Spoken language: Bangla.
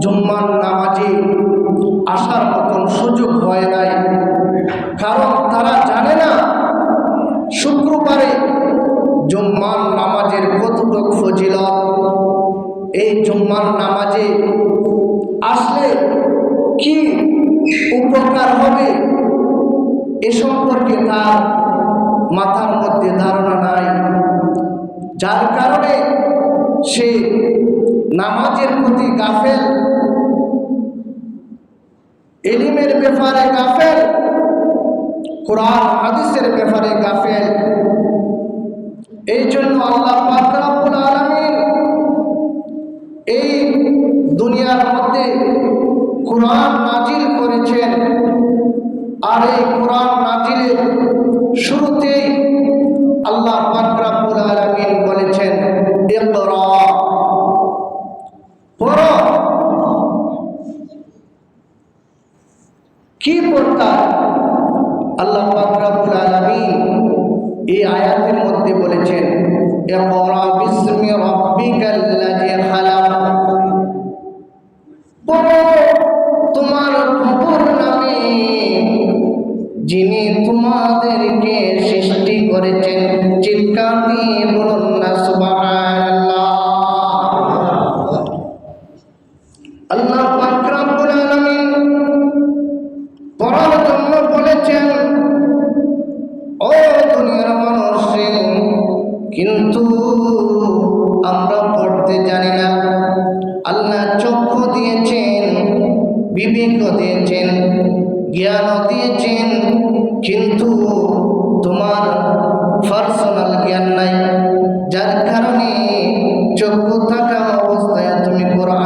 জুম্মার নামাজে আসার মতন সুযোগ হয় নাই, কারণ তারা জানে না শুক্রবারে জুম্মার নামাজের কতটুকু ফজিলত, এই জুম্মার নামাজে আসলে কি উপকার হবে এ সম্পর্কে তার মাথার মধ্যে ধারণা নাই, যার কারণে সে নামাজের প্রতি গাফেল, ইলমের ব্যাপারে গাফেল, কোরআন হাদিসের ব্যাপারে গাফেল। এই জন্য আল্লাহ পাক রব্বুল আলামিন এই দুনিয়ার মধ্যে কোরআন নাজিল করেছেন, আর এই কোরআন নাজিলের শুরুতেই আল্লাহ পাক রব্বুল আলামিন বলেছেন ইকরা, পড়ো। কি পড়তা? আল্লাহ পাক রব্বুল আলামিন এই আয়াতের মধ্যে বলেছেন ইকরা বিসমি রাব্বিকাল্লাযী খালাক, পড়ো তোমার প্রভুর নামে যিনি তোমাদেরকে সৃষ্টি করেছেন। চিৎকার দিয়ে বলুন না সুবহানাল্লাহ। আল্লাহ পাক রব্বুল আলামিন পড়ার জন্য বলেছেন। ও দুনিয়ার মানুষ, কিন্তু আমরা পড়তে জানি না। আল্লাহ চক্ষু দিয়েছেন, বিবেক দিয়েছেন, জ্ঞান দিয়েছেন, কিন্তু তোমার পার্সোনাল জ্ঞান নাই, যার কারণে চক্ষু থাকা